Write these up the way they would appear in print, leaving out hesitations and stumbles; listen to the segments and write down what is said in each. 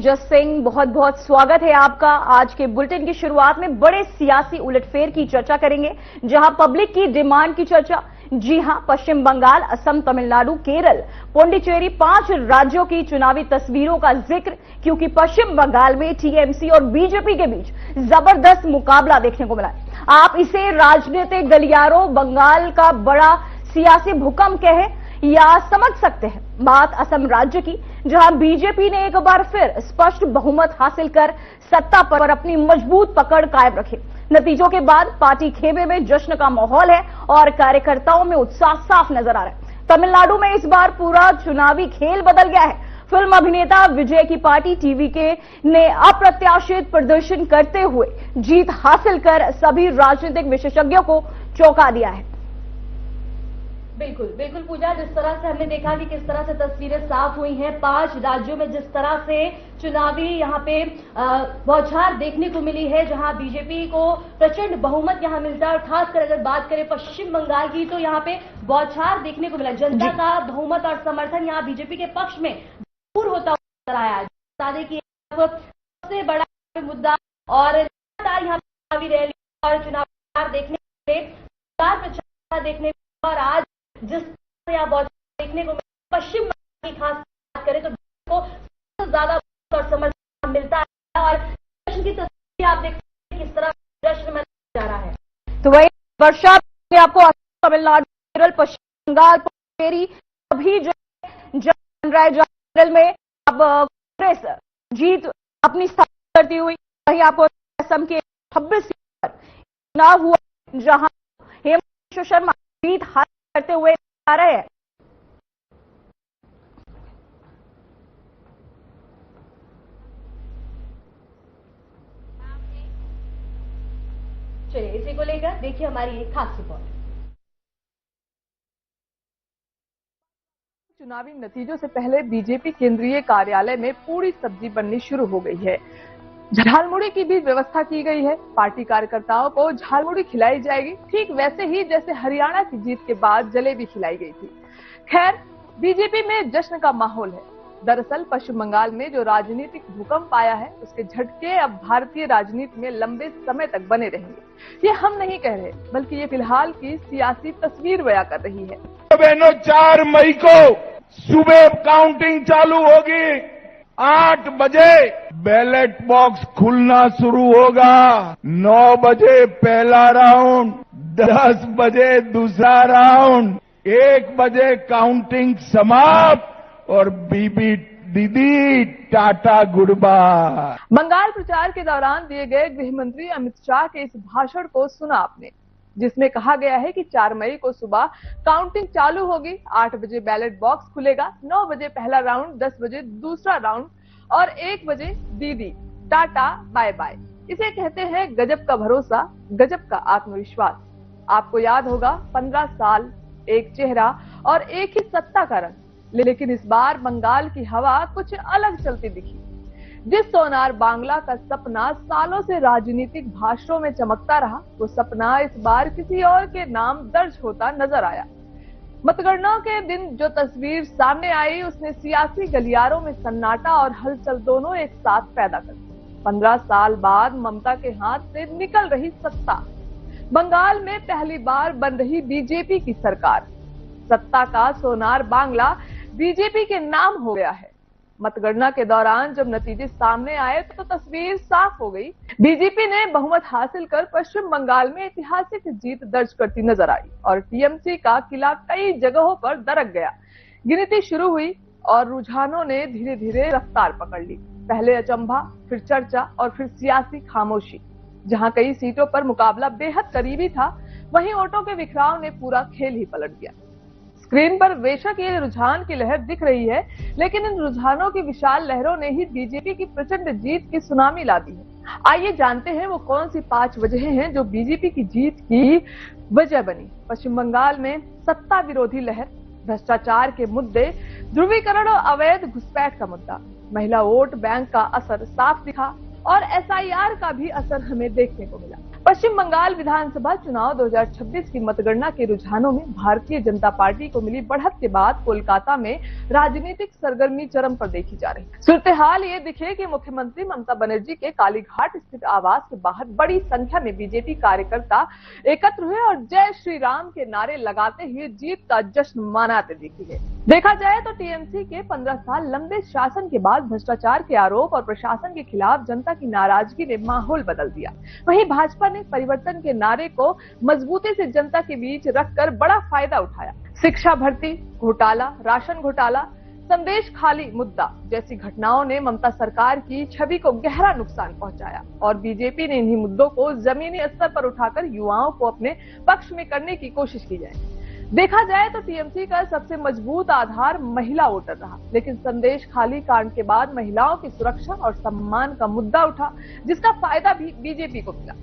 पूजा सिंह, बहुत बहुत स्वागत है आपका। आज के बुलेटिन की शुरुआत में बड़े सियासी उलटफेर की चर्चा करेंगे, जहां पब्लिक की डिमांड की चर्चा। जी हां, पश्चिम बंगाल, असम, तमिलनाडु, केरल, पुडुचेरी 5 राज्यों की चुनावी तस्वीरों का जिक्र, क्योंकि पश्चिम बंगाल में टीएमसी और बीजेपी के बीच जबरदस्त मुकाबला देखने को मिला है। आप इसे राजनीतिक गलियारों, बंगाल का बड़ा सियासी भूकंप कहें या समझ सकते हैं। बात असम राज्य की, जहां बीजेपी ने एक बार फिर स्पष्ट बहुमत हासिल कर सत्ता पर अपनी मजबूत पकड़ कायम रखी। नतीजों के बाद पार्टी खेमे में जश्न का माहौल है और कार्यकर्ताओं में उत्साह साफ नजर आ रहा है। तमिलनाडु में इस बार पूरा चुनावी खेल बदल गया है। फिल्म अभिनेता विजय की पार्टी टीवीके ने अप्रत्याशित प्रदर्शन करते हुए जीत हासिल कर सभी राजनीतिक विशेषज्ञों को चौंका दिया है। बिल्कुल बिल्कुल पूजा, जिस तरह से हमने देखा कि किस तरह से तस्वीरें साफ हुई हैं 5 राज्यों में, जिस तरह से चुनावी यहाँ पे बौछार देखने को मिली है, जहां बीजेपी को प्रचंड बहुमत यहाँ मिलता है। और खासकर अगर बात करें पश्चिम बंगाल की, तो यहाँ पे बौछार देखने को मिला। जनता का बहुमत और समर्थन यहाँ बीजेपी के पक्ष में दूर होता हुआ नजर आया। बता दें कि सबसे बड़ा मुद्दा और लगातार यहाँ चुनावी रैली और चुनाव देखने को प्रचार देखने और आज जिस तरह यहाँ बौछार देखने को मिला, पश्चिम बंगाल की खास बात करें तो को सबसे ज्यादा और समर्थन मिलता है। और जश्न की तस्वीर आप देखते हैं किस तरह जश्न मनाया जा रहा है। तो वही वर्षा में आपको तमिलनाडु, केरल, पश्चिम बंगाल, पुडुचेरी अभी जो बन रहा है, केरल में अब कांग्रेस जीत अपनी स्थापित करती हुई, वहीं आपको असम के 26 सीट पर चुनाव हुआ, जहां हेमंत शर्मा जीत हासिल करते हुए आ रहे हैं। चलिए इसी को लेकर देखिए हमारी एक खास रिपोर्ट। चुनावी नतीजों से पहले बीजेपी केंद्रीय कार्यालय में पूरी सब्जी बननी शुरू हो गई है। झालमुड़ी की भी व्यवस्था की गई है। पार्टी कार्यकर्ताओं को झालमुड़ी खिलाई जाएगी, ठीक वैसे ही जैसे हरियाणा की जीत के बाद जलेबी खिलाई गई थी। खैर, बीजेपी में जश्न का माहौल है। दरअसल पश्चिम बंगाल में जो राजनीतिक भूकंप आया है, उसके झटके अब भारतीय राजनीति में लंबे समय तक बने रहेंगे। ये हम नहीं कह रहे, बल्कि ये फिलहाल की सियासी तस्वीर बयां कर रही है। बहनों, 4 मई को सुबह काउंटिंग चालू होगी। 8 बजे बैलेट बॉक्स खुलना शुरू होगा। 9 बजे पहला राउंड, 10 बजे दूसरा राउंड, 1 बजे काउंटिंग समाप्त और बीबी दीदी टाटा गुड बाय। बंगाल प्रचार के दौरान दिए गए गृह मंत्री अमित शाह के इस भाषण को सुना आपने, जिसमें कहा गया है कि 4 मई को सुबह काउंटिंग चालू होगी, 8 बजे बैलेट बॉक्स खुलेगा, 9 बजे पहला राउंड, 10 बजे दूसरा राउंड और 1 बजे दीदी टाटा बाय बाय। इसे कहते हैं गजब का भरोसा, गजब का आत्मविश्वास। आपको याद होगा 15 साल, एक चेहरा और एक ही सत्ता का रंग, लेकिन इस बार बंगाल की हवा कुछ अलग चलती दिखी। जिस सोनार बांग्ला का सपना सालों से राजनीतिक भाषणों में चमकता रहा, वो सपना इस बार किसी और के नाम दर्ज होता नजर आया। मतगणना के दिन जो तस्वीर सामने आई, उसने सियासी गलियारों में सन्नाटा और हलचल दोनों एक साथ पैदा कर दी। 15 साल बाद ममता के हाथ से निकल रही सत्ता, बंगाल में पहली बार बन रही बीजेपी की सरकार, सत्ता का सोनार बांग्ला बीजेपी के नाम हो गया है। मतगणना के दौरान जब नतीजे सामने आए तो तस्वीर साफ हो गई। बीजेपी ने बहुमत हासिल कर पश्चिम बंगाल में ऐतिहासिक जीत दर्ज करती नजर आई और टीएमसी का किला कई जगहों पर दरक गया। गिनती शुरू हुई और रुझानों ने धीरे धीरे रफ्तार पकड़ ली। पहले अचंभा, फिर चर्चा और फिर सियासी खामोशी। जहां कई सीटों पर मुकाबला बेहद करीबी था, वहीं वोटों के बिखराव ने पूरा खेल ही पलट दिया। स्क्रीन पर बेशक ये रुझान की लहर दिख रही है, लेकिन इन रुझानों की विशाल लहरों ने ही बीजेपी की प्रचंड जीत की सुनामी ला दी है। आइए जानते हैं वो कौन सी 5 वजहें हैं जो बीजेपी की जीत की वजह बनी। पश्चिम बंगाल में सत्ता विरोधी लहर, भ्रष्टाचार के मुद्दे, ध्रुवीकरण और अवैध घुसपैठ का मुद्दा, महिला वोट बैंक का असर साफ दिखा और एसआईआर का भी असर हमें देखने को मिला। पश्चिम बंगाल विधानसभा चुनाव 2026 की मतगणना के रुझानों में भारतीय जनता पार्टी को मिली बढ़त के बाद कोलकाता में राजनीतिक सरगर्मी चरम पर देखी जा रही है। सूरत-ए-हाल ये दिखे कि मुख्यमंत्री ममता बनर्जी के कालीघाट स्थित आवास के बाहर बड़ी संख्या में बीजेपी कार्यकर्ता एकत्र हुए और जय श्री राम के नारे लगाते हुए जीत का जश्न मनाते दिखे गए। देखा जाए तो टीएमसी के 15 साल लंबे शासन के बाद भ्रष्टाचार के आरोप और प्रशासन के खिलाफ जनता की नाराजगी ने माहौल बदल दिया। वहीं भाजपा ने परिवर्तन के नारे को मजबूती से जनता के बीच रखकर बड़ा फायदा उठाया। शिक्षा भर्ती घोटाला, राशन घोटाला, संदेश खाली मुद्दा जैसी घटनाओं ने ममता सरकार की छवि को गहरा नुकसान पहुंचाया और बीजेपी ने इन्हीं मुद्दों को जमीनी स्तर पर उठाकर युवाओं को अपने पक्ष में करने की कोशिश की जाए। देखा जाए तो टीएमसी का सबसे मजबूत आधार महिला वोटर रहा, लेकिन संदेश खाली कांड के बाद महिलाओं की सुरक्षा और सम्मान का मुद्दा उठा, जिसका फायदा भी बीजेपी को मिला।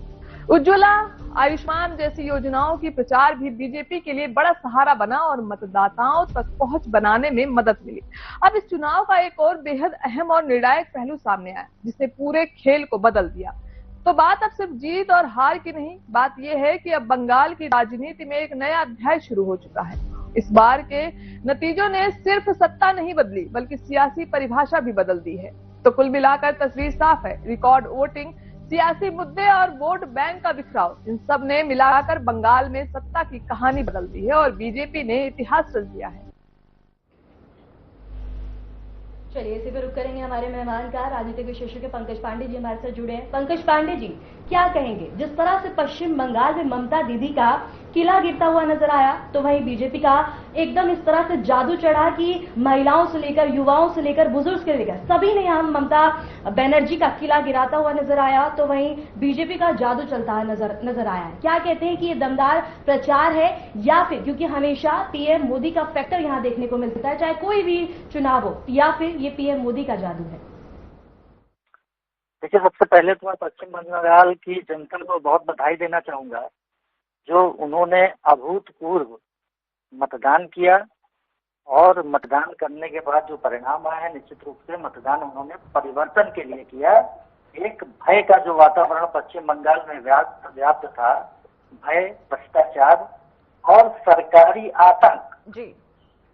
उज्ज्वला, आयुष्मान जैसी योजनाओं की प्रचार भी बीजेपी के लिए बड़ा सहारा बना और मतदाताओं तक पहुंच बनाने में मदद मिली। अब इस चुनाव का एक और बेहद अहम और निर्णायक पहलू सामने आया, जिसने पूरे खेल को बदल दिया। तो बात अब सिर्फ जीत और हार की नहीं, बात यह है कि अब बंगाल की राजनीति में एक नया अध्याय शुरू हो चुका है। इस बार के नतीजों ने सिर्फ सत्ता नहीं बदली, बल्कि सियासी परिभाषा भी बदल दी है। तो कुल मिलाकर तस्वीर साफ है। रिकॉर्ड वोटिंग, सियासी मुद्दे और वोट बैंक का बिखराव, इन सब ने मिलाकर बंगाल में सत्ता की कहानी बदल दी है और बीजेपी ने इतिहास रच दिया है। चलिए इसी पे रुक करेंगे हमारे मेहमान का। राजनीतिक विशेषज्ञ पंकज पांडे जी हमारे साथ जुड़े हैं। पंकज पांडे जी, क्या कहेंगे, जिस तरह से पश्चिम बंगाल में ममता दीदी का किला गिरता हुआ नजर आया, तो वहीं बीजेपी का एकदम इस तरह से जादू चढ़ा कि महिलाओं से लेकर युवाओं से लेकर बुजुर्ग से लेकर सभी ने यहाँ ममता बनर्जी का किला गिराता हुआ नजर आया, तो वहीं बीजेपी का जादू चलता है नजर आया है। क्या कहते हैं कि ये दमदार प्रचार है या फिर क्योंकि हमेशा पीएम मोदी का फैक्टर यहाँ देखने को मिलता है, चाहे कोई भी चुनाव हो, या फिर ये पीएम मोदी का जादू है? देखिए, सबसे पहले तो मैं पश्चिम बंगाल की जनता को बहुत बधाई देना चाहूंगा, जो उन्होंने अभूतपूर्व मतदान किया और मतदान करने के बाद जो परिणाम आए हैं, निश्चित रूप से मतदान उन्होंने परिवर्तन के लिए किया। एक भय का जो वातावरण पश्चिम बंगाल में व्याप्त था, भय, भ्रष्टाचार और सरकारी आतंक जी,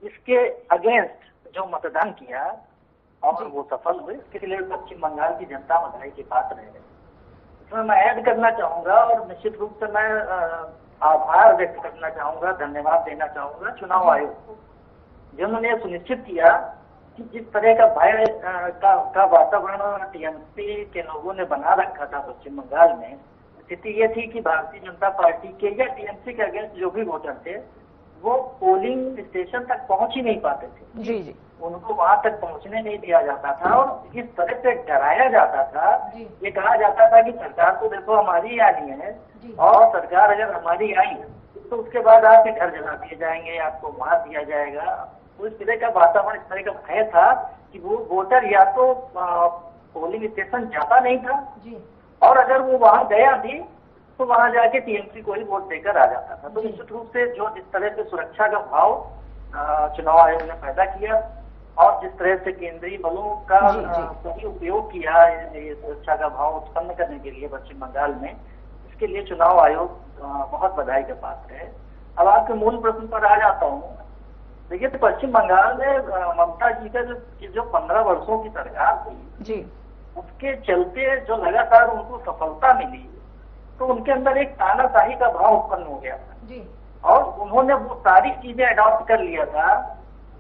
इसके अगेंस्ट जो मतदान किया और वो सफल हुए, इसके लिए पश्चिम बंगाल की जनता बधाई के पात्र है। इसमें मैं ऐड करना चाहूंगा और निश्चित रूप से मैं आभार व्यक्त करना चाहूंगा, धन्यवाद देना चाहूंगा चुनाव आयोग को, जिन्होंने यह सुनिश्चित किया कि जिस तरह का भय का वातावरण टीएमसी के लोगों ने बना रखा था पश्चिम बंगाल में, स्थिति ये थी कि भारतीय जनता पार्टी के या टीएमसी के अगेंस्ट जो भी वोटर थे वो पोलिंग स्टेशन तक पहुंच ही नहीं पाते थे। जी जी, उनको वहां तक पहुंचने नहीं दिया जाता था और इस तरह से डराया जाता था। ये कहा जाता था कि सरकार तो देखो हमारी आनी है और सरकार अगर हमारी आई तो उसके बाद आपके घर जला दिए जाएंगे, आपको मार दिया जाएगा। तो इस तरह का वातावरण, इस तरह का भय था कि वो वोटर या तो पोलिंग स्टेशन जाता नहीं था और अगर वो वहां गया भी तो वहां जाके टीएमसी को ही वोट देकर आ जाता था। तो निश्चित रूप से जो जिस तरह से सुरक्षा का भाव चुनाव आयोग ने पैदा किया और जिस तरह से केंद्रीय बलों का सही उपयोग किया ये सुरक्षा का भाव उत्पन्न करने के लिए पश्चिम बंगाल में, इसके लिए चुनाव आयोग बहुत बधाई का पात्र है। अब आपके मूल प्रश्न पर आ जाता हूँ। देखिए, तो पश्चिम बंगाल में ममता जी का जो 15 वर्षों की सरकार थी उसके चलते जो लगातार उनको सफलता मिली, तो उनके अंदर एक तानाशाही का भाव उत्पन्न हो गया था और उन्होंने वो सारी चीजें अडॉप्ट कर लिया था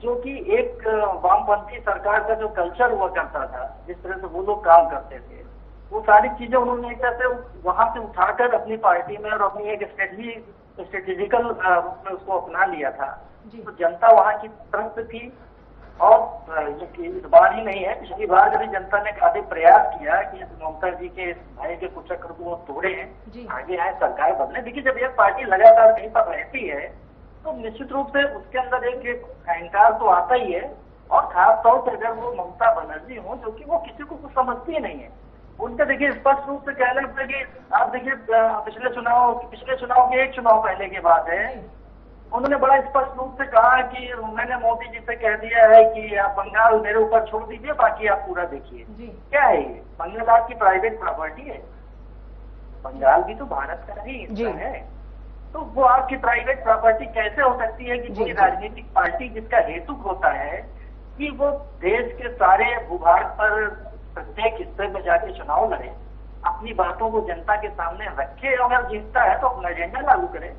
जो कि एक वामपंथी सरकार का जो कल्चर हुआ करता था, जिस तरह से वो लोग काम करते थे, वो सारी चीजें उन्होंने एक तरह से वहां से उठाकर अपनी पार्टी में और अपनी एक स्ट्रेटेजिकल रूप में उसको अपना लिया था। तो जनता वहां की तरफ थी और इस बार ही नहीं है, पिछली बार भी जनता ने काफी प्रयास किया कि ममता जी के भाई के कुचक्र को वो तोड़े हैं, आगे आए, सरकार बदले। देखिए, जब एक पार्टी लगातार कहीं पर रहती है तो निश्चित रूप से उसके अंदर एक अहंकार तो आता ही है और खास तौर पर अगर वो ममता बनर्जी हो जो कि वो किसी को कुछ समझती ही नहीं है। उनका देखिए स्पष्ट रूप से कहना पड़े कि आप देखिए पिछले चुनाव के एक चुनाव पहले की बात है, उन्होंने बड़ा स्पष्ट रूप से कहा कि मैंने मोदी जी से कह दिया है कि आप बंगाल मेरे ऊपर छोड़ दीजिए, बाकी आप पूरा देखिए। क्या है ये? बंगाल आपकी प्राइवेट प्रॉपर्टी है। बंगाल भी तो भारत का ही हिस्सा है, तो वो आपकी प्राइवेट प्रॉपर्टी कैसे हो सकती है कि कोई राजनीतिक पार्टी जिसका हेतु होता है कि वो देश के सारे भूभाग पर प्रत्येक हिस्से में जाके चुनाव लड़े, अपनी बातों को जनता के सामने रखे, अगर जीतता है तो अपना एजेंडा लागू करे।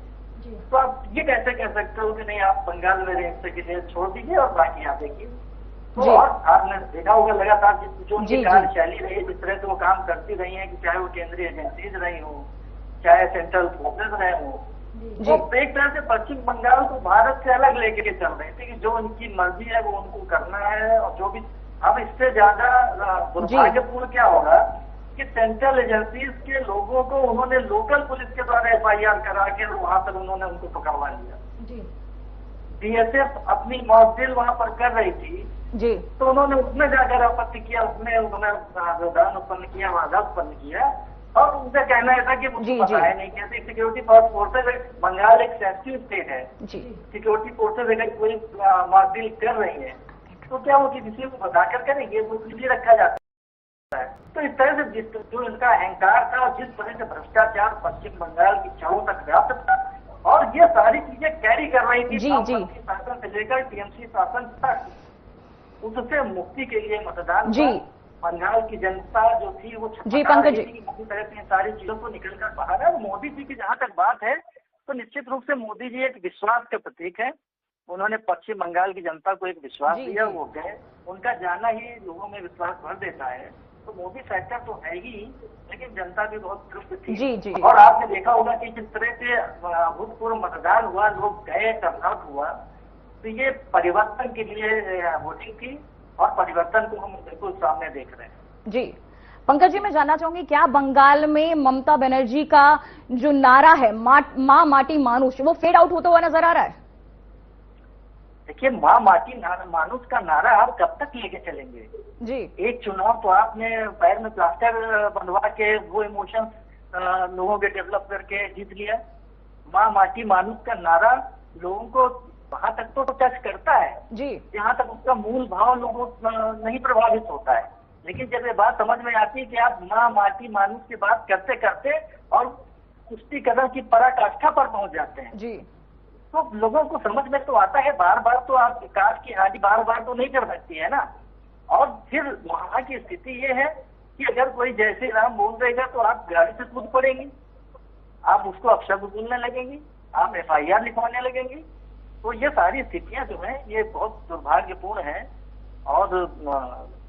तो आप ये कैसे कह सकते हो कि नहीं आप बंगाल में हिस्से के लिए छोड़ दीजिए और बाकी यहाँ देखिए। तो और आपने देखा होगा लगातार जो उनकी कार्यशैली रही, जिस तरह से वो काम करती रही है, कि चाहे वो केंद्रीय एजेंसीज रही हो, चाहे सेंट्रल फोर्सेज रहे हो, वो एक तरह से पश्चिम बंगाल को भारत से अलग लेके चल रहे थे कि जो उनकी मर्जी है वो उनको करना है। और जो भी अब इससे ज्यादा दुर्भाग्यपूर्ण क्या होगा कि सेंट्रल एजेंसीज के लोगों को उन्होंने लोकल पुलिस के द्वारा FIR करा के वहां पर उन्होंने उनको पकड़वा लिया। BSF अपनी मॉकड्रिल वहां पर कर रही थी तो उन्होंने उसमें जाकर आपत्ति किया, उसमें उन्होंने विवाद उत्पन्न किया, वादा उत्पन्न किया और उनका कहना है था कि मुझे पता है नहीं कैसे सिक्योरिटी फोर्सेज, बंगाल एक सेंसिटिव स्टेट है, सिक्योरिटी फोर्सेज अगर कोई मॉकड्रिल कर रही है तो क्या वो किसी को बताकर करेंगे, वो इसलिए रखा जाता है। तो इस तरह से जो इनका अहंकार था और जिस तरह से भ्रष्टाचार पश्चिम बंगाल की चारों तक व्याप्त था और ये सारी चीजें कैरी कर रही थी शासन से लेकर TMC शासन तक, उससे मुक्ति के लिए मतदान बंगाल की जनता जो थी वो पंकज जी इसी तरह से सारी चीजों को निकलकर बाहर है। मोदी जी की जहाँ तक बात है तो निश्चित रूप से मोदी जी एक विश्वास का प्रतीक है। उन्होंने पश्चिम बंगाल की जनता को एक विश्वास दिया, वो गए, उनका जाना ही लोगों में विश्वास भर देता है। तो मोदी फैक्टर तो है ही, लेकिन जनता भी बहुत तृप्त थी। और आपने देखा होगा कि जिस तरह से अभूतपूर्व मतदान हुआ, लोग गए, टर्नआउट हुआ, तो ये परिवर्तन के लिए वोटिंग थी और परिवर्तन को हम बिल्कुल सामने देख रहे हैं। पंकज जी मैं जानना चाहूंगी क्या बंगाल में ममता बनर्जी का जो नारा है माँ माटी मानुष, वो फेड आउट होता हुआ नजर आ रहा है? देखिए, माँ माटी मानुष का नारा आप कब तक लेके चलेंगे जी? एक चुनाव तो आपने पैर में प्लास्टर बनवा के वो इमोशंस लोगों के डेवलप करके जीत लिया। माँ माटी मानुष का नारा लोगों को वहां तक तो टच करता है जी, जहाँ तक उसका मूल भाव लोगों नहीं प्रभावित होता है। लेकिन जब ये बात समझ में आती है कि आप माँ माटी मानुष की बात करते करते और पुष्टिकरण की पराकाष्ठा पर पहुंच जाते हैं जी, तो लोगों को समझ में तो आता है। बार बार तो आप विकास की हानि बार बार तो नहीं कर सकती है ना। और फिर वहां की स्थिति ये है कि अगर कोई जय श्री राम बोल देगा तो आप गाड़ी से कूद पड़ेंगी, आप उसको अपशब्द बोलने लगेंगी, आप FIR लिखवाने लगेंगी। तो ये सारी स्थितियां जो है ये बहुत दुर्भाग्यपूर्ण है। और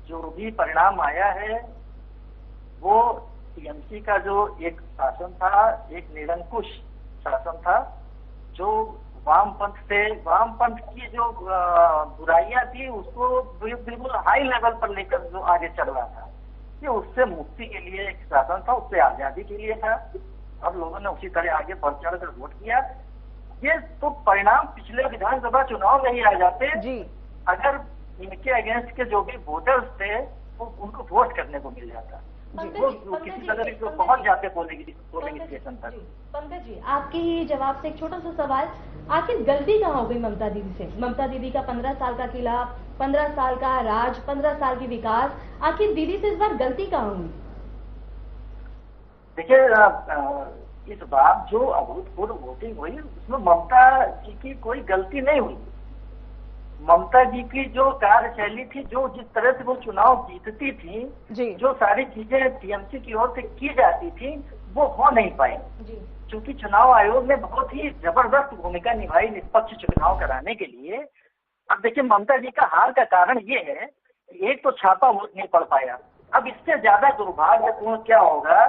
जो भी परिणाम आया है वो TMC का जो एक शासन था, एक निरंकुश शासन था, जो वामपंथ की जो बुराइयां थी उसको बिल्कुल हाई लेवल पर लेकर जो आगे चल रहा था, ये उससे मुक्ति के लिए एक शासन था, उससे आजादी के लिए था। अब लोगों ने उसी तरह आगे बढ़ चढ़ कर वोट किया। ये तो परिणाम पिछले विधानसभा चुनाव में ही आ जाते जी, अगर इनके अगेंस्ट के जो भी वोटर्स थे वो उनको वोट करने को मिल जाता, वो किसी तरह से पहुंच जाते पोलिंग स्टेशन तक। पंकज जी, आपके ही जवाब से एक छोटा सा सवाल, आखिर गलती कहाँ हो गई ममता दीदी से? ममता दीदी का 15 साल का किला, 15 साल का राज, 15 साल की विकास, आखिर दीदी से इस बार गलती कहाँ हुई? देखिए, इस बार जो अभूतपूर्व वोटिंग हुई उसमें ममता जी की कोई गलती नहीं हुई। ममता जी की जो कार्यशैली थी, जो जिस तरह से वो चुनाव जीतती थी जी, जो सारी चीजें TMC की ओर से की जाती थी वो हो नहीं पाई, क्योंकि चुनाव आयोग ने बहुत ही जबरदस्त भूमिका निभाई निष्पक्ष चुनाव कराने के लिए। अब देखिए, ममता जी का हार का कारण ये है कि एक तो छापा वोट नहीं पड़ पाया। अब इससे ज्यादा दुर्भाग्यपूर्ण क्या होगा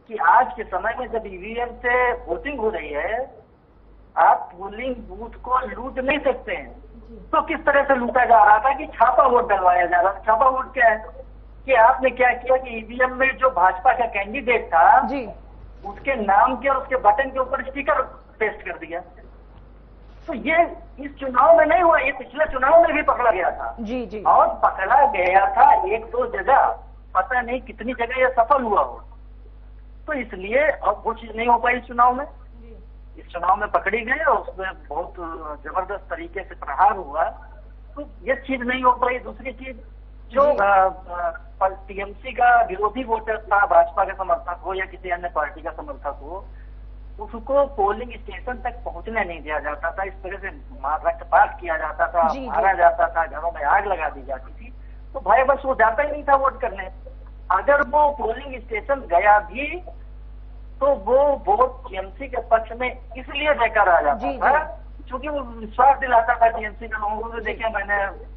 कि आज के समय में जब EVM से वोटिंग हो रही है, आप पोलिंग बूथ को लूट नहीं सकते हैं। तो किस तरह से लूटा जा रहा था कि छापा वोट डलवाया जा रहा था। छापा वोट क्या है कि आपने क्या किया कि EVM में जो भाजपा का कैंडिडेट था जी, उसके नाम के और उसके बटन के ऊपर स्टिकर पेस्ट कर दिया। तो ये इस चुनाव में नहीं हुआ, ये पिछले चुनाव में भी पकड़ा गया था जी जी, और पकड़ा गया था 1-2 जगह, पता नहीं कितनी जगह ये सफल हुआ हो। तो इसलिए अब वो चीज नहीं हो पाई इस चुनाव में। इस चुनाव में पकड़ी गई और उसमें बहुत जबरदस्त तरीके से प्रहार हुआ, तो ये चीज नहीं हो पाई। दूसरी चीज जो टीएमसी का विरोधी वोटर था, भाजपा का समर्थक हो या किसी अन्य पार्टी का समर्थक हो, उसको पोलिंग स्टेशन तक पहुंचने नहीं दिया जाता था। इस तरह से रक्तपात किया जाता था, मारा जाता था, घरों में आग लगा दी जाती थी। तो भाई बस वो जाता ही नहीं था वोट करने। अगर वो पोलिंग स्टेशन गया भी तो वो वोट टीएमसी के पक्ष में इसलिए देकर आ जाता था क्योंकि वो विश्वास दिलाता था टीएमसी के लोगों को, देखिए मैंने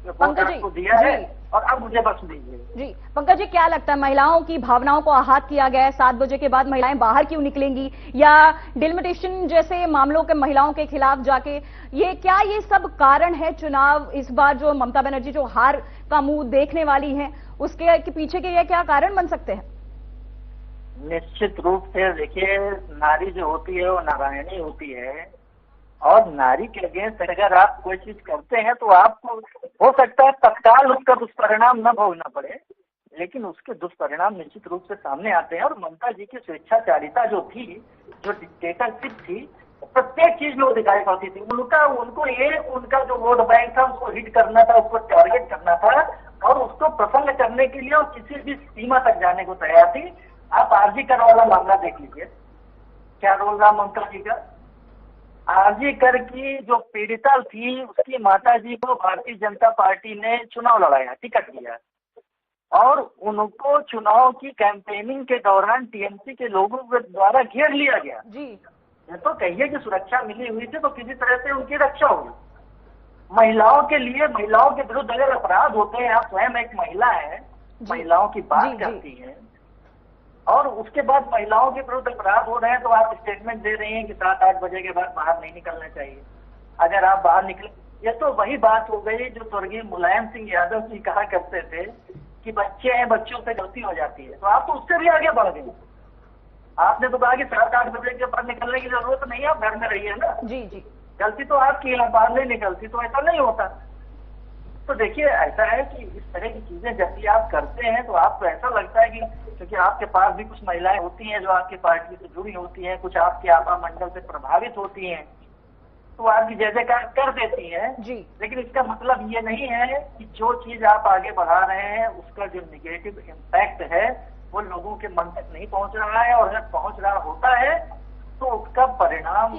वोट आपको दिया है और अब मुझे बख्श दीजिए। जी पंकज जी, क्या लगता है महिलाओं की भावनाओं को आहत किया गया है? 7 बजे के बाद महिलाएं बाहर क्यों निकलेंगी, या डिलिमिटेशन जैसे मामलों के महिलाओं के खिलाफ जाके, ये सब कारण है चुनाव इस बार जो ममता बनर्जी जो हार का मुंह देखने वाली है, उसके पीछे के ये क्या कारण बन सकते हैं? निश्चित रूप से देखिए, नारी जो होती है वो नारायणी होती है, और नारी के अगेंस्ट अगर आप कोई चीज करते हैं तो आपको हो सकता है तत्काल उसका दुष्परिणाम न भोगना पड़े, लेकिन उसके दुष्परिणाम निश्चित रूप से सामने आते हैं। और ममता जी की स्वेच्छाचारिता जो थी, जो डिक्टेटरशिप थी, प्रत्येक चीज में वो दिखाई पड़ती थी। उनका जो वोट बैंक था उसको हिट करना था, उसको टारगेट करना था, और उसको प्रसन्न करने के लिए वो किसी भी सीमा तक जाने को तैयार थी। आप आरजी कर वाला मामला देख लीजिए, क्या रोल रहा ममता जी का। आरजी कर की जो पीड़िता थी, उसकी माता जी को भारतीय जनता पार्टी ने चुनाव लड़ाया, टिकट दिया, और उनको चुनाव की कैंपेनिंग के दौरान टीएमसी के लोगों के द्वारा घेर लिया गया। जी, ये तो कहिए कि सुरक्षा मिली हुई थी तो किसी तरह से उनकी रक्षा होगी। महिलाओं के लिए, महिलाओं के विरुद्ध अगर अपराध होते हैं, आप स्वयं एक महिला है, महिलाओं की बात करती है, और उसके बाद महिलाओं के विरुद्ध अपराध हो रहे हैं तो आप स्टेटमेंट दे रही हैं कि 7-8 बजे के बाद बाहर नहीं निकलना चाहिए। अगर आप बाहर निकले, ये तो वही बात हो गई जो स्वर्गीय मुलायम सिंह यादव जी कहा करते थे कि बच्चे हैं, बच्चों से गलती हो जाती है। तो आप तो उससे भी आगे बढ़ गए। आपने तो कहा कि 7-8 बजे के बाद निकलने की जरूरत नहीं है, आप घर में रहिए ना। जी जी, गलती तो आपकी है, बाहर नहीं निकलती तो ऐसा नहीं होता। तो देखिए, ऐसा है कि इस तरह की चीजें जब भी आप करते हैं तो आपको ऐसा लगता है कि क्योंकि आपके पास भी कुछ महिलाएं होती हैं जो आपकी पार्टी से जुड़ी होती हैं, कुछ आपके आपा मंडल से प्रभावित होती हैं, तो आपकी जय जयकार कर देती हैं जी। लेकिन इसका मतलब ये नहीं है कि जो चीज आप आगे बढ़ा रहे हैं उसका जो निगेटिव इम्पैक्ट है वो लोगों के मन तक नहीं पहुंच रहा है, और अगर पहुंच रहा होता है तो उसका परिणाम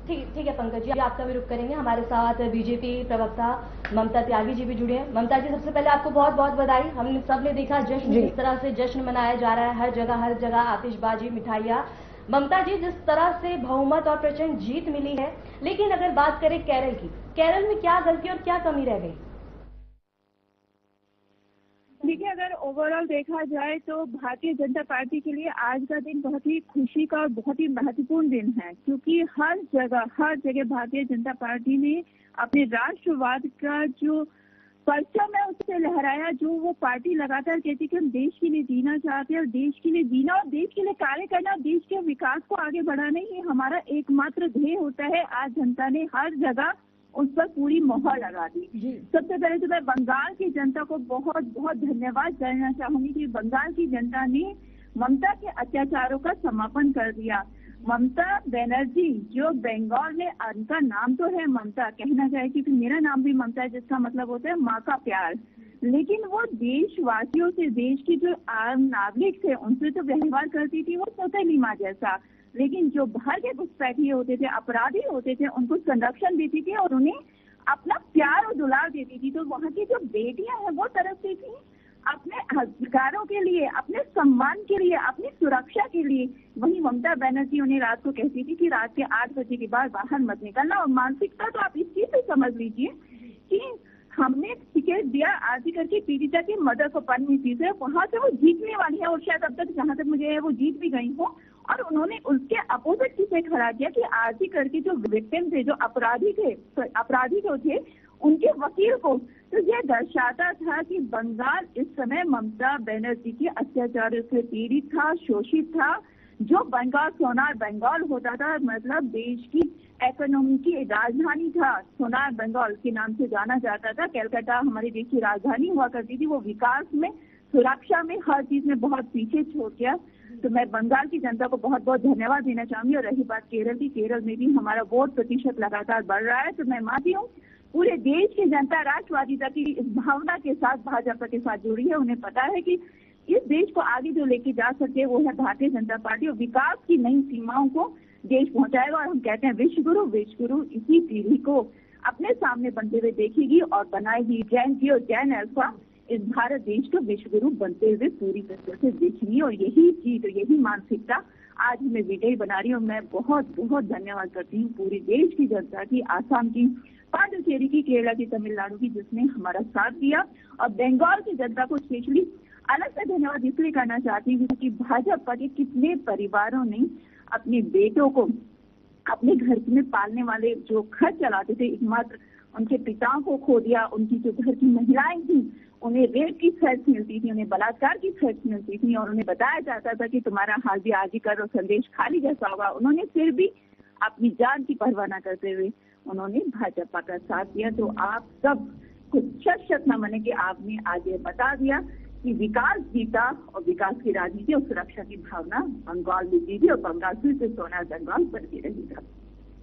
ठीक है पंकज जी, आपका भी रुख करेंगे। हमारे साथ बीजेपी प्रवक्ता ममता त्यागी जी भी जुड़े हैं। ममता जी, सबसे पहले आपको बहुत बहुत बधाई। हमने सबने देखा जश्न, किस तरह से जश्न मनाया जा रहा है, हर जगह आतिशबाजी, मिठाइयाँ। ममता जी, जिस तरह से बहुमत और प्रचंड जीत मिली है, लेकिन अगर बात करें केरल की, केरल में क्या गलती और क्या कमी रह गई? देखिए, अगर ओवरऑल देखा जाए तो भारतीय जनता पार्टी के लिए आज का दिन बहुत ही खुशी का और बहुत ही महत्वपूर्ण दिन है, क्योंकि हर जगह भारतीय जनता पार्टी ने अपने राष्ट्रवाद का जो परचम है उससे लहराया। जो वो पार्टी लगातार कहती कि हम देश के लिए जीना चाहते हैं, और देश के लिए जीना और देश के लिए कार्य करना, देश के विकास को आगे बढ़ाना ही हमारा एकमात्र ध्येय होता है। आज जनता ने हर जगह उस पर पूरी मोहर लगा दी। सबसे पहले तो मैं बंगाल की जनता को बहुत बहुत धन्यवाद करना चाहूंगी कि बंगाल की जनता ने ममता के अत्याचारों का समापन कर दिया। ममता बनर्जी जो बंगाल में, उनका नाम तो है ममता, कहना चाहे क्योंकि मेरा नाम भी ममता है, जिसका मतलब होता है माँ का प्यार, लेकिन वो देशवासियों से, देश की जो आम नागरिक थे उनसे तो व्यवहार करती थी वो सौतेली माँ जैसा, लेकिन जो बाहर के घुसपैठिए होते थे, अपराधी होते थे, उनको संरक्षण देती थी और उन्हें अपना प्यार और दुलार देती थी। तो वहाँ की जो बेटियां हैं वो तरसती थी अपने अधिकारों के लिए, अपने सम्मान के लिए, अपनी सुरक्षा के लिए। वही ममता बनर्जी उन्हें रात को कहती थी कि रात के 8 बजे के बाद बाहर मत निकलना। और मानसिकता तो आप इस चीज से समझ लीजिए कि हमने टिकट दिया आरजी करके पीड़िता की मदर को पढ़नी चीज है, वहां से वो जीतने वाली है, और शायद अब तक जहां तक मुझे है वो जीत भी गई हो। और उन्होंने उसके अपोजिट चीजें खड़ा किया कि आरजी करके जो विक्टिम थे, जो अपराधी जो थे, उनके वकील को, तो यह दर्शाता था कि बंगाल इस समय ममता बनर्जी के अत्याचारों से पीड़ित था, शोषित था। जो बंगाल सोनार बंगाल होता था, मतलब देश की इकोनॉमी की राजधानी था, सोनार बंगाल के नाम से जाना जाता था। कलकत्ता हमारे देश की राजधानी हुआ करती थी, वो विकास में, सुरक्षा में, हर चीज में बहुत पीछे छोड़ गया। तो मैं बंगाल की जनता को बहुत बहुत धन्यवाद देना चाहूंगी। और रही बात केरल की, केरल में भी हमारा वोट प्रतिशत लगातार बढ़ रहा है। तो मैं मानती हूँ पूरे देश की जनता राष्ट्रवादिता की इस भावना के साथ भाजपा के साथ जुड़ी है। उन्हें पता है कि इस देश को आगे जो लेके जा सके वो है भारतीय जनता पार्टी, और विकास की नई सीमाओं को देश पहुंचाएगा। और हम कहते हैं विश्व गुरु इसी पीढ़ी को अपने सामने बनते हुए देखेगी और बनाएगी। जैन जी और जैन अल्फा इस भारत देश को विश्व गुरु बनते हुए पूरी तरह से देखेंगी, और यही चीज, यही मानसिकता आज हमें विजयी बना रही है। और मैं बहुत बहुत धन्यवाद करती हूँ पूरे देश की जनता की, आसाम की, पांडिचेरी की, केरला की, तमिलनाडु की, जिसने हमारा साथ दिया, और बंगाल की जनता को स्पेशली अलग से धन्यवाद इसलिए करना चाहती हूँ क्योंकि भाजपा के कितने परिवारों ने अपने बेटों को अपने घर में पालने वाले जो घर चलाते थे, एकमात्र उनके पिताओं को खो दिया। उनकी जो घर की महिलाएं थी उन्हें रेप की थ्रेट्स मिलती थी, उन्हें बलात्कार की थ्रेट्स मिलती थी, और उन्हें बताया जाता था कि तुम्हारा हाल भी आज ही कर और संदेश खाली जैसा होगा। उन्होंने फिर भी अपनी जान की परवाह न करते हुए उन्होंने भाजपा का साथ दिया। तो आप सब कुछ शत नमन है कि आपने आज ये बता दिया कि विकास जीता, और विकास की राजनीति और सुरक्षा की भावना बंगाल में जीती, और बंगाल फिर से सोना बंगाल बनती रहेगा।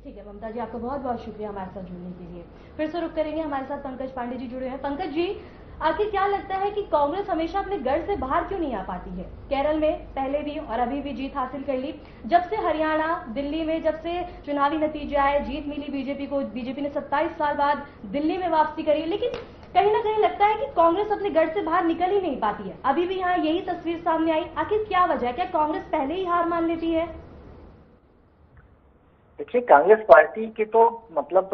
ठीक है ममता जी, आपका बहुत बहुत शुक्रिया हमारे साथ जुड़ने के लिए। फिर से रुक करेंगे, हमारे साथ पंकज पांडे जी जुड़े हैं। पंकज जी, आखिर क्या लगता है कि कांग्रेस हमेशा अपने गढ़ से बाहर क्यों नहीं आ पाती है? केरल में पहले भी और अभी भी जीत हासिल कर ली, जब से हरियाणा, दिल्ली में जब से चुनावी नतीजे आए, जीत मिली बीजेपी को। बीजेपी ने 27 साल बाद दिल्ली में वापसी करी, लेकिन कहीं ना कहीं लगता है कि कांग्रेस अपने गढ़ से बाहर निकल ही नहीं पाती है। अभी भी यहाँ यही तस्वीर सामने आई। आखिर क्या वजह है? क्या कांग्रेस पहले ही हार मान लेती है? देखिए, कांग्रेस पार्टी की तो मतलब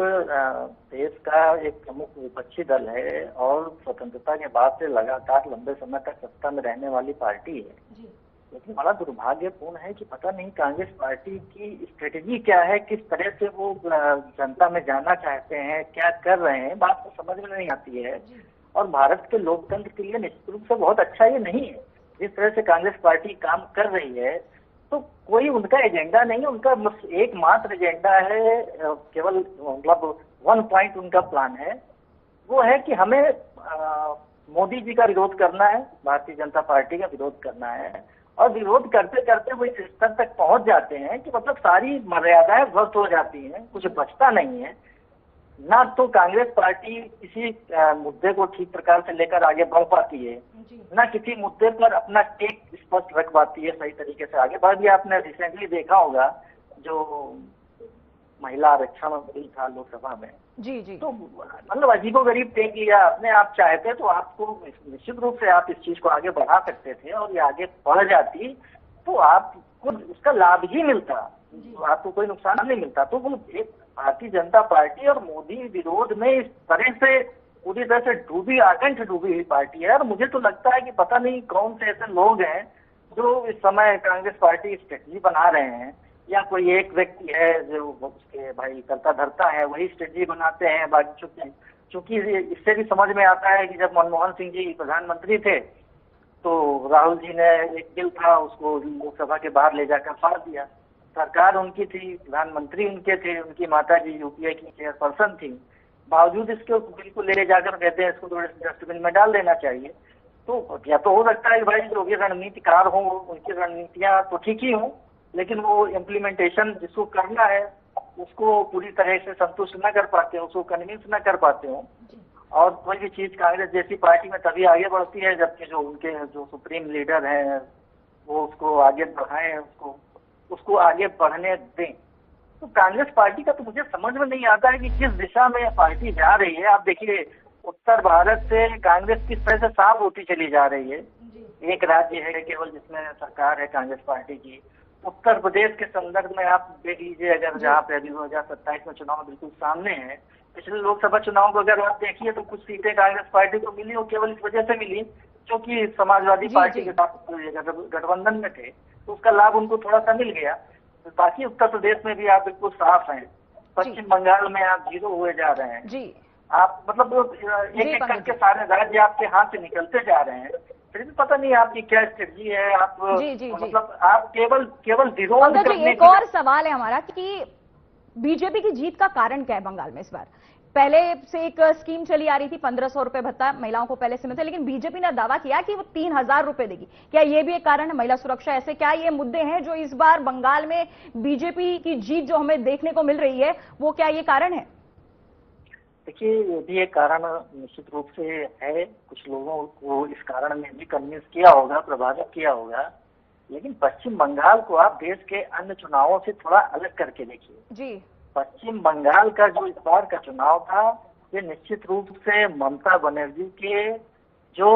देश का एक प्रमुख विपक्षी दल है और स्वतंत्रता के बाद से लगातार लंबे समय तक सत्ता में रहने वाली पार्टी है। लेकिन बड़ा दुर्भाग्यपूर्ण है कि पता नहीं कांग्रेस पार्टी की स्ट्रेटेजी क्या है, किस तरह से वो जनता में जाना चाहते हैं, क्या कर रहे हैं, बात तो समझ में नहीं आती है। और भारत के लोकतंत्र के लिए निश्चित रूप से बहुत अच्छा ये नहीं है जिस तरह से कांग्रेस पार्टी काम कर रही है। तो कोई उनका एजेंडा नहीं है, उनका एकमात्र एजेंडा है, केवल मतलब 1 पॉइंट उनका प्लान है, वो है कि हमें मोदी जी का विरोध करना है, भारतीय जनता पार्टी का विरोध करना है। और विरोध करते करते वो इस स्तर तक पहुंच जाते हैं कि मतलब सारी मर्यादाएं ध्वस्त हो जाती हैं, कुछ बचता नहीं है। ना तो कांग्रेस पार्टी किसी मुद्दे को ठीक प्रकार से लेकर आगे बढ़ पाती है, ना किसी मुद्दे पर अपना टेक स्पष्ट रख पाती है सही तरीके से आगे बढ़। भी आपने रिसेंटली देखा होगा जो महिला आरक्षण बिल था लोकसभा में, जी तो मतलब अजीबोगरीब टेक लिया आपने। आप चाहते तो आपको निश्चित रूप से आप इस चीज को आगे बढ़ा सकते थे, और ये आगे बढ़ जाती तो आपको उसका लाभ ही मिलता, आपको कोई नुकसान नहीं मिलता। तो वो एक भारतीय जनता पार्टी और मोदी विरोध में इस तरह से पूरी तरह से डूबी, आकंठ डूबी हुई पार्टी है। और मुझे तो लगता है कि पता नहीं कौन से ऐसे लोग हैं जो इस समय कांग्रेस पार्टी की स्ट्रेटजी बना रहे हैं, या कोई एक व्यक्ति है जो उसके भाई करता धरता है वही स्ट्रेटजी बनाते हैं। बाकी चूंकि इससे भी समझ में आता है कि जब मनमोहन सिंह जी प्रधानमंत्री थे तो राहुल जी ने एक बिल था उसको लोकसभा के बाहर ले जाकर फाड़ दिया। सरकार उनकी थी, प्रधानमंत्री उनके थे, उनकी माता जी यूपीए की चेयरपर्सन थी, बावजूद इसके बिल्कुल ले जाकर कहते हैं इसको थोड़े डस्टबिन में डाल देना चाहिए। तो या तो हो सकता है कि भाई जो भी रणनीतिकार हो उनकी रणनीतियां तो ठीक ही हों, लेकिन वो इम्प्लीमेंटेशन जिसको करना है उसको पूरी तरह से संतुष्ट न कर पाते हो, उसको कन्विंस न कर पाते हो। और कोई भी चीज कांग्रेस जैसी पार्टी में तभी आगे बढ़ती है जबकि जो उनके जो सुप्रीम लीडर हैं वो उसको आगे बढ़ाएं, उसको आगे बढ़ने दें। तो कांग्रेस पार्टी का तो मुझे समझ में नहीं आता है कि किस दिशा में पार्टी जा रही है। आप देखिए उत्तर भारत से कांग्रेस किस तरह से साफ होती चली जा रही है। एक राज्य है केवल जिसमें सरकार है कांग्रेस पार्टी की, उत्तर प्रदेश के संदर्भ में आप देख लीजिए, अगर जहाँ पे अभी 2027 में चुनाव बिल्कुल सामने है, पिछले लोकसभा चुनाव को अगर आप देखिए तो कुछ सीटें कांग्रेस पार्टी को मिली, वो केवल इस वजह से मिली क्योंकि समाजवादी पार्टी के साथ गठबंधन में थे, तो उसका लाभ उनको थोड़ा सा मिल गया। तो बाकी उत्तर प्रदेश में भी आप बिल्कुल साफ हैं, पश्चिम बंगाल में आप 0 हुए जा रहे हैं जी। आप मतलब एक एक करके सारे राज्य आपके हाथ से निकलते जा रहे हैं। फिर भी पता नहीं आपकी क्या स्ट्रेटजी है। आप जी, मतलब आप केवल विरोध करने। एक और सवाल है हमारा कि बीजेपी की जीत का कारण क्या है बंगाल में इस बार? पहले से एक स्कीम चली आ रही थी 1500 रुपए भत्ता महिलाओं को पहले से मिलता, लेकिन बीजेपी ने दावा किया कि वो 3000 रुपए देगी। क्या ये भी एक कारण है? महिला सुरक्षा, ऐसे क्या ये मुद्दे हैं जो इस बार बंगाल में बीजेपी की जीत जो हमें देखने को मिल रही है, वो क्या ये कारण है? देखिए, ये भी एक कारण निश्चित रूप से है। कुछ लोगों को इस कारण में भी कन्विंस किया होगा, प्रभावित किया होगा। लेकिन पश्चिम बंगाल को आप देश के अन्य चुनावों से थोड़ा अलग करके देखिए जी। पश्चिम बंगाल का जो इस बार का चुनाव था, ये निश्चित रूप से ममता बनर्जी के जो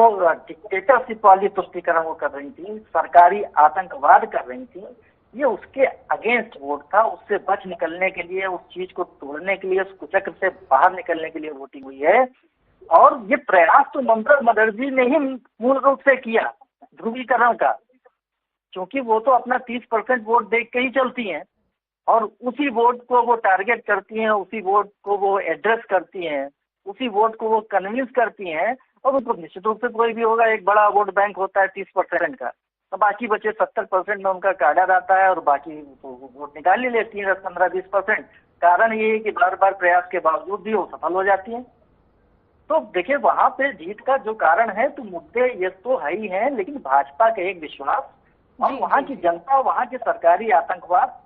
डिक्टेटरशिप वाली तुष्टीकरण वो कर रही थी, सरकारी आतंकवाद कर रही थी, ये उसके अगेंस्ट वोट था। उससे बच निकलने के लिए, उस चीज को तोड़ने के लिए, उस कुचक्र से बाहर निकलने के लिए वोटिंग हुई है। और ये प्रयास तो ममता बनर्जी ने ही मूल रूप से किया ध्रुवीकरण का, क्योंकि वो तो अपना 30% वोट देख के ही चलती हैं और उसी वोट को वो टारगेट करती हैं, उसी वोट को वो एड्रेस करती हैं, उसी वोट को वो कन्विंस करती हैं। और उनको निश्चित रूप से कोई भी होगा, एक बड़ा वोट बैंक होता है 30% का, तो बाकी बचे 70% में उनका काडर आता है और बाकी वोट निकाल ही लेती है 10, 15, 20%। कारण ये है कि बार बार प्रयास के बावजूद भी वो सफल हो जाती है। तो देखिए, वहां पे जीत का जो कारण है, तो मुद्दे ये तो है ही है, लेकिन भाजपा का एक विश्वास और वहां की जनता, वहां के सरकारी आतंकवाद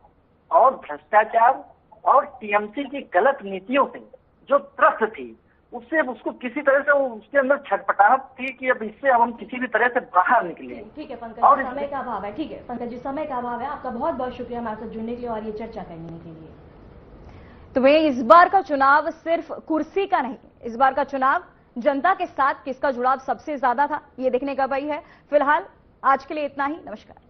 और भ्रष्टाचार और टीएमसी की गलत नीतियों से जो त्रस्त थी, उससे उसको किसी तरह से उसके अंदर छटपटाहट थी कि अब इससे हम किसी भी तरह से बाहर निकले। ठीक है पंकज जी, समय का अभाव है। ठीक है पंकज जी, समय का अभाव है। आपका बहुत बहुत शुक्रिया हमारे साथ जुड़ने के लिए और ये चर्चा करने के लिए। तो वे इस बार का चुनाव सिर्फ कुर्सी का नहीं, इस बार का चुनाव जनता के साथ किसका जुड़ाव सबसे ज्यादा था, ये देखने का वही है। फिलहाल आज के लिए इतना ही। नमस्कार।